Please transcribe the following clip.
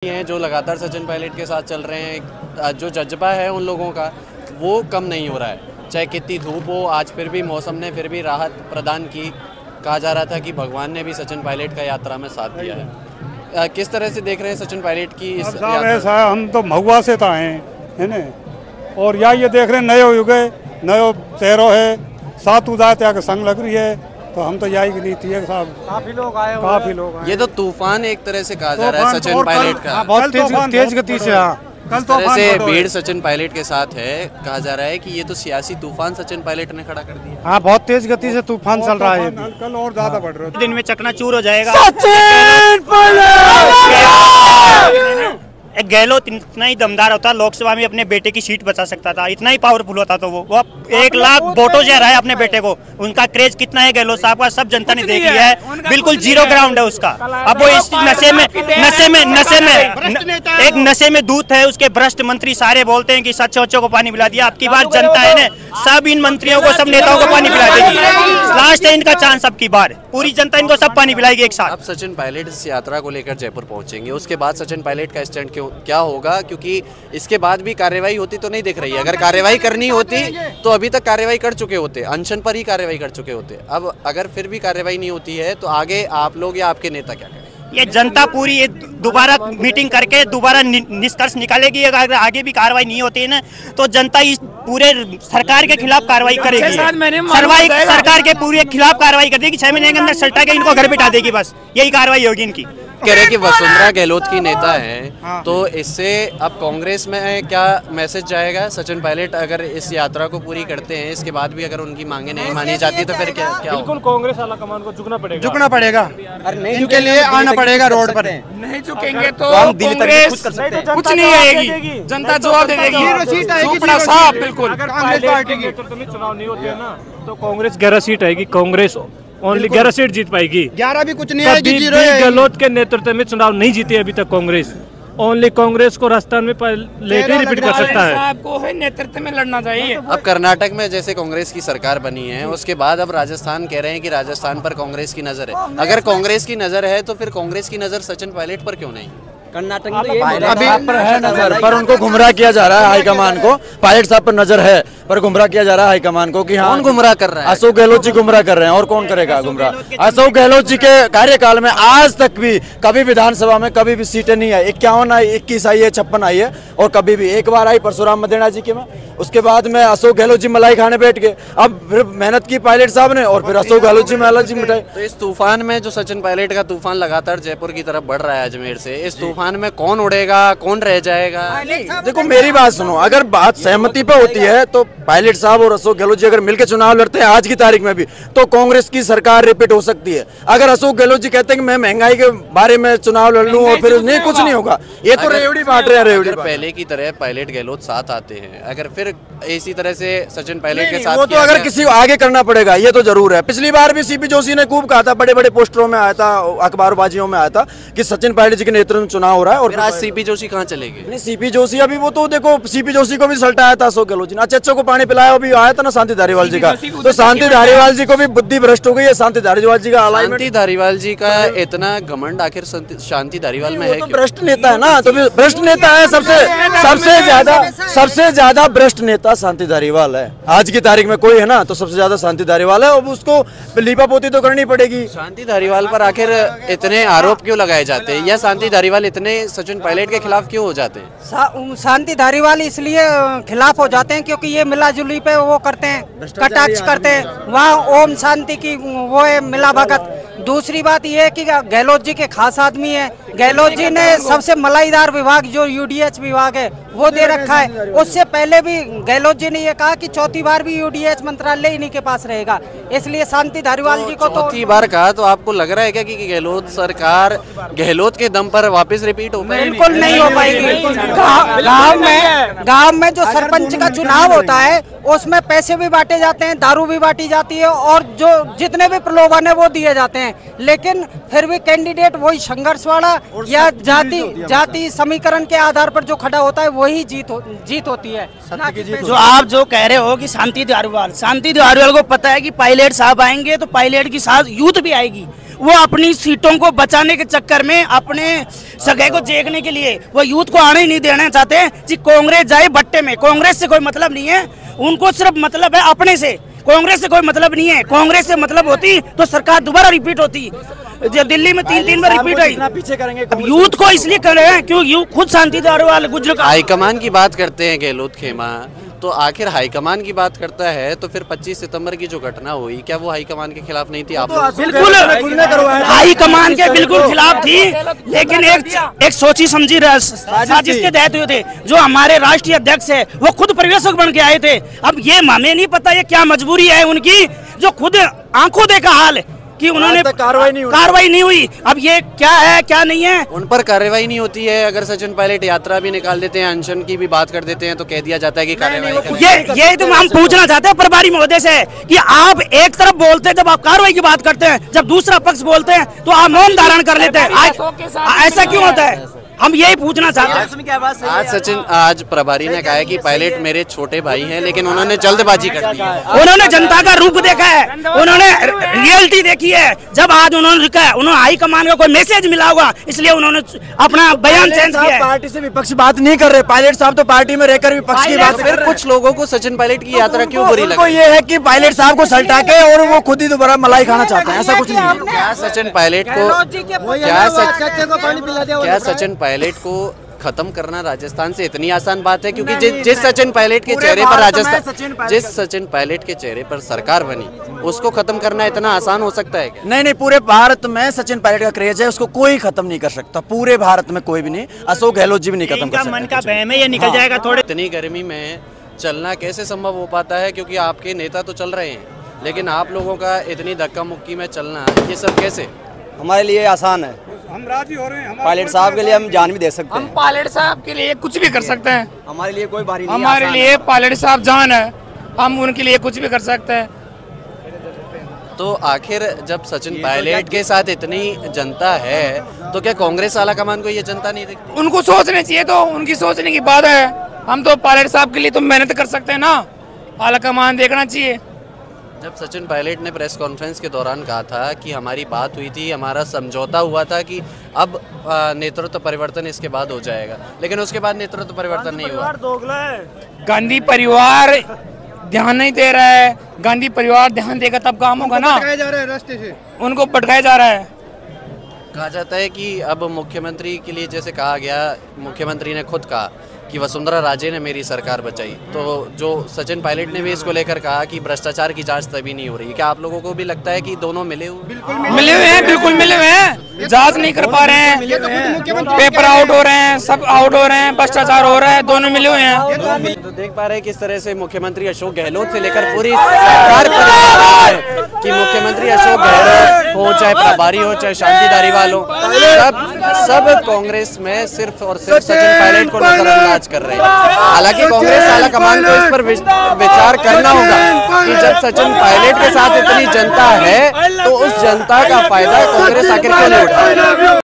हैं जो लगातार सचिन पायलट के साथ चल रहे हैं, जो जज्बा है उन लोगों का वो कम नहीं हो रहा है। चाहे कितनी धूप हो, आज फिर भी मौसम ने फिर भी राहत प्रदान की। कहा जा रहा था कि भगवान ने भी सचिन पायलट का यात्रा में साथ दिया है। किस तरह से देख रहे हैं सचिन पायलट की इस यात्रा? ऐसा है, हम तो महुआ से तो आए हैं ना, और यहाँ ये देख रहे हैं नयो युग है, नयो चेहरो है, सात उदात के संग लग रही है, तो हम तो यही की नीति है साहब। काफी लोग आए, ये तो तूफान एक तरह से कहा जा रहा है सचिन पायलट का, बहुत तेज गति से। कल तरह से भीड़ सचिन पायलट के साथ है। कहा जा रहा है कि ये तो सियासी तूफान सचिन पायलट ने खड़ा कर दिया। हाँ, बहुत तेज गति से तूफान चल रहा है, कल और ज्यादा बढ़ रहा है। दिन में चकनाचूर हो जाएगा। सचिन पायलट गहलोत इतना ही दमदार होता, लोकसभा में अपने बेटे की सीट बचा सकता था, इतना ही पावरफुल होता। तो वो 1 लाख वोटों से हरा है अपने बेटे को। उनका क्रेज कितना है गहलोत साहब का, सब जनता ने देख लिया है। बिल्कुल जीरो ग्राउंड है उसका। अब वो इस नशे में एक नशे में दूत है। उसके भ्रष्ट मंत्री सारे बोलते हैं कि सच्चे बच्चों को पानी पिला दिया। आपकी बार जनता है ना, सब इन मंत्रियों को, सब नेताओं को पानी पिला देगी। लास्ट है इनका चांस, अब की बार पूरी जनता इनको सब पानी पिलाएगी एक साथ। अब सचिन पायलट इस यात्रा को लेकर जयपुर पहुंचेंगे, उसके बाद सचिन पायलट का स्टैंड क्या होगा? क्योंकि इसके बाद भी कार्रवाई होती तो नहीं दिख रही है। अगर कार्रवाई करनी होती तो अभी तक कार्रवाई कर चुके होते, अनशन पर ही कार्रवाई कर चुके होते। अब अगर फिर भी कार्रवाई नहीं होती है तो आगे आप लोग या आपके नेता क्या करें? ये जनता पूरी ये दोबारा मीटिंग करके दोबारा निष्कर्ष निकालेगी। अगर आगे भी कार्रवाई नहीं होती है ना, तो जनता इस पूरे सरकार के खिलाफ कार्रवाई करेगी। सरकार के पूरे खिलाफ कार्रवाई कर देगी। 6 महीने के अंदर सल्टा के इनको घर बिठा देगी। बस यही कार्रवाई होगी इनकी। कह रहे कि वसुंधरा गहलोत की नेता है, तो इससे अब कांग्रेस में क्या मैसेज जाएगा? सचिन पायलट अगर इस यात्रा को पूरी करते हैं, इसके बाद भी अगर उनकी मांगे नहीं मानी जाती तो फिर क्या? बिल्कुल कांग्रेस आला कमान को झुकना पड़ेगा। इनके लिए आना पड़ेगा रोड पर। नहीं झुकेंगे तो कांग्रेस कुछ नहीं आएगी, जनता जवाब दे देगी। बिल्कुल चुनाव नहीं होते है ना, तो कांग्रेस 11 सीट आएगी। कांग्रेस ओनली 11 सीट जीत पाएगी। 11 भी कुछ नहीं आएगी। गहलोत के नेतृत्व में चुनाव नहीं जीती अभी तक कांग्रेस। ओनली कांग्रेस को राजस्थान में लेट ही रिपीट कर सकता है। आपको है नेतृत्व में लड़ना चाहिए। अब कर्नाटक में जैसे कांग्रेस की सरकार बनी है, उसके बाद अब राजस्थान कह रहे हैं कि राजस्थान पर कांग्रेस की नजर है। अगर कांग्रेस की नजर है तो फिर कांग्रेस की नजर सचिन पायलट पर क्यों नहीं? कर्नाटक में अभी पर है नजर, पर उनको गुमराह किया जा रहा है हाईकमान को। पायलट साहब पर नजर है, पर गुमराह किया जा रहा है हाईकमान को कि हाँ, कौन गुमराह कर रहा है? अशोक गहलोत जी गुमराह कर रहे हैं, और कौन करेगा गुमराह? अशोक गहलोत जी के कार्यकाल में आज तक भी कभी विधानसभा में कभी भी सीटें नहीं आई। 51 आई, 21 आई है, 56 आई है, और कभी भी एक बार आई परशुराम मदेना जी के में। उसके बाद में अशोक गहलोत जी मलाई खाने बैठ गए। अब फिर मेहनत की पायलट साहब ने, और फिर अशोक गहलोत जी मलाई जी मिठाई। तो इस तूफान में जो सचिन पायलट का तूफान लगातार जयपुर की तरफ बढ़ रहा है अजमेर से, इस तूफान में कौन उड़ेगा, कौन रह जाएगा? देखो मेरी बात सुनो, अगर बात सहमति पे होती है तो पायलट साहब और अशोक गहलोत जी अगर मिलकर चुनाव लड़ते हैं आज की तारीख में भी, तो कांग्रेस की सरकार रिपीट हो सकती है। अगर अशोक गहलोत जी कहते हैं कि मैं महंगाई के बारे में चुनाव लड़ लूं और फिर नहीं, कुछ नहीं होगा। ये तो रेवड़ी बांट रहे हैं, रेवड़ी। पहले की तरह पायलट गहलोत साथ आते हैं, अगर फिर इसी तरह से सचिन पायलट के साथ, वो तो अगर किसी को आगे करना पड़ेगा, ये तो जरूर है। पिछली बार भी सीपी जोशी ने खूब कहा था, बड़े बड़े पोस्टरों में आया था, अखबारबाजियों में आया था कि सचिन पायलट जी के नेतृत्व में चुनाव हो रहा है। और आज सीपी जोशी कहाँ चलेगी? नहीं, सीपी जोशी अभी वो तो देखो, सीपी जोशी को भी सल्टाया था अशोक गहलोत जी ने। अच्छे को पानी पिलाया, अभी आया था ना शांति धारीवाल जी का, तो शांति धारीवाल जी को भी बुद्धि भ्रष्ट हो गई है। शांति धारीवाल जी का शांति धारीवाल जी का इतना घमंड आखिर शांति धारीवाल में है? तो भ्रष्ट नेता है ना, तो भ्रष्ट नेता है। सबसे ज्यादा भ्रष्ट नेता शांति धारीवाल है। आज की तारीख में कोई है ना, तो सबसे ज्यादा शांति धारीवाल है। और उसको लीपापोती तो करनी पड़ेगी। शांति धारीवाल पर आखिर इतने आरोप क्यों लगाए जाते हैं, या शांति धारीवाल इतने सचिन पायलट के खिलाफ क्यों हो जाते हैं? शांति धारीवाल इसलिए खिलाफ हो जाते हैं क्योंकि ये मिलाजुली पे वो करते हैं, कटाक्ष करते हैं। वहाँ ओम शांति की वो है मिला भगत। दूसरी बात ये है कि गहलोत जी के खास आदमी है। गहलोत जी ने सबसे मलाईदार विभाग जो यूडीएच विभाग है वो दे रखा है। उससे पहले भी गहलोत जी ने ये कहा कि चौथी बार भी यूडीएच मंत्रालय इन्हीं के पास रहेगा। इसलिए शांति धारीवाल जी को तो चौथी बार कहा, तो आपको लग रहा है क्या कि गहलोत सरकार गहलोत के दम पर वापस रिपीट हो पाएगी? बिल्कुल नहीं हो पाएगी। गांव में जो सरपंच का चुनाव होता है उसमें पैसे भी बांटे जाते हैं, दारू भी बांटी जाती है, और जो जितने भी प्रलोभन है वो दिए जाते हैं। लेकिन फिर भी कैंडिडेट वही संघर्ष वाला या जाति समीकरण के आधार पर जो खड़ा होता है वही जीत होती है। जो आप जो कह रहे हो कि शांति धारीवाल को पता है कि पायलट साहब आएंगे तो पायलट के साथ यूथ भी आएगी। वो अपनी सीटों को बचाने के चक्कर में अपने सगे को देखने के लिए वो यूथ को आने ही नहीं देना चाहते कि कांग्रेस जाए बट्टे में। कांग्रेस से कोई मतलब नहीं है, उनको सिर्फ मतलब है अपने से। कांग्रेस से कोई मतलब नहीं है, कांग्रेस से मतलब होती तो सरकार दोबारा रिपीट होती। जो दिल्ली में 3 बार रिपीट हुई। पीछे करेंगे यूथ को इसलिए कर रहे हैं क्यों यूथ खुद शांति वाले गुजर। हाईकमान की बात करते हैं गहलोत खेमा, तो आखिर हाईकमान की बात करता है तो फिर 25 सितंबर की जो घटना हुई, क्या वो हाईकमान के खिलाफ नहीं थी? आप बिल्कुल हाईकमान के बिल्कुल खिलाफ थी, लेकिन एक सोची समझी साजिश के तहत हुए थे। जो हमारे राष्ट्रीय अध्यक्ष है वो खुद परिवेशक बन के आए थे। अब ये हमें नहीं पता ये क्या मजबूरी है उनकी, जो खुद आंखों देखा हाल कि उन्होंने कार्रवाई नहीं हुई। अब ये क्या है क्या नहीं है, उन पर कार्रवाई नहीं होती है। अगर सचिन पायलट यात्रा भी निकाल देते हैं, अनशन की भी बात कर देते हैं, तो कह दिया जाता है कि कार्रवाई। ये तो हम पूछना चाहते हैं प्रभारी महोदय से कि आप एक तरफ बोलते हैं जब आप कार्रवाई की बात करते हैं, जब दूसरा पक्ष बोलते हैं तो आप मौन धारण कर लेते हैं। ऐसा क्यों होता है, हम यही पूछना चाहते हैं। आज प्रभारी ने कहा है कि पायलट मेरे छोटे भाई हैं, लेकिन उन्होंने जल्दबाजी कर दी। उन्होंने जनता का रूप देखा है, उन्होंने रियलिटी देखी है। जब आज उन्होंने लिखा है, उन्होंने हाई कमान का कोई मैसेज मिला होगा, इसलिए उन्होंने अपना बयान चेंज किया। पार्टी से विपक्ष बात नहीं कर रहे, पायलट साहब तो पार्टी में रहकर विपक्ष की बात। फिर कुछ लोगों को सचिन पायलट की यात्रा क्यों बुरी लगी? ये है कि पायलट साहब को सल्टा के और वो खुद ही दोबारा मलाई खाना चाहते हैं, ऐसा कुछ नहीं है। क्या सचिन पायलट को खत्म करना राजस्थान से इतनी आसान बात है? क्योंकि जिस सचिन पायलट के चेहरे पर जिस सचिन पायलट के चेहरे पर सरकार बनी, उसको खत्म करना इतना आसान हो सकता है? नहीं, पूरे भारत में सचिन पायलट का क्रेज है, उसको कोई खत्म नहीं कर सकता। पूरे भारत में कोई भी नहीं, अशोक गहलोत जी भी नहीं खत्म कर सकते। मन का बहम है, ये निकल जाएगा थोड़े। इतनी गर्मी में चलना कैसे संभव हो पाता है? क्योंकि आपके नेता तो चल रहे हैं, लेकिन आप लोगों का इतनी धक्का मुक्की में चलना, ये सब कैसे? हमारे लिए आसान है, हम राजी हो रहे हैं। पायलट साहब के लिए हम जान भी दे सकते हैं। हम पायलट साहब के लिए कुछ भी कर सकते हैं। हमारे लिए कोई बारी नहीं, हमारे लिए पायलट साहब जान है, हम उनके लिए कुछ भी कर सकते हैं। तो आखिर जब सचिन पायलट के साथ इतनी जनता है, तो क्या कांग्रेस आला कमान को ये जनता नहीं दिखती? उनको सोचना चाहिए, तो उनकी सोचने की बात है। हम तो पायलट साहब के लिए तो मेहनत कर सकते हैं ना, आला कमान देखना चाहिए। जब सचिन पायलट ने प्रेस कॉन्फ्रेंस के दौरान कहा था कि हमारी बात हुई थी, हमारा समझौता हुआ था कि अब नेतृत्व परिवर्तन इसके बाद हो जाएगा, लेकिन उसके बाद नेतृत्व परिवर्तन नहीं हुआ। गांधी परिवार ध्यान नहीं दे रहा है, गांधी परिवार ध्यान देगा तब काम होगा ना। रास्ते से उनको भटकाया जा रहा है। कहा जाता है कि अब मुख्यमंत्री के लिए, जैसे कहा गया, मुख्यमंत्री ने खुद कहा कि वसुंधरा राजे ने मेरी सरकार बचाई, तो जो सचिन पायलट ने भी इसको लेकर कहा कि भ्रष्टाचार की जांच तभी नहीं हो रही। क्या आप लोगों को भी लगता है कि दोनों मिले हुए हैं? बिल्कुल मिले हुए हैं, जांच नहीं कर पा रहे हैं, पेपर आउट हो रहे हैं, सब आउट हो रहे हैं, भ्रष्टाचार हो रहा है, दोनों मिले हुए हैं। तो देख पा रहे हैं किस तरह से मुख्यमंत्री अशोक गहलोत से लेकर पूरी सरकार पर कि मुख्यमंत्री अशोक गहलोत हो, चाहे प्रभारी हो, चाहे शांति धारीवाल हो, सब कांग्रेस में सिर्फ और सिर्फ सचिन पायलट को नजरअंदाज कर रहे हैं। हालांकि कांग्रेस आला कमान को इस पर विचार करना होगा कि जब सचिन पायलट के साथ इतनी जनता है, तो उस जनता का फायदा कांग्रेस आखिर क्यों नहीं उठा?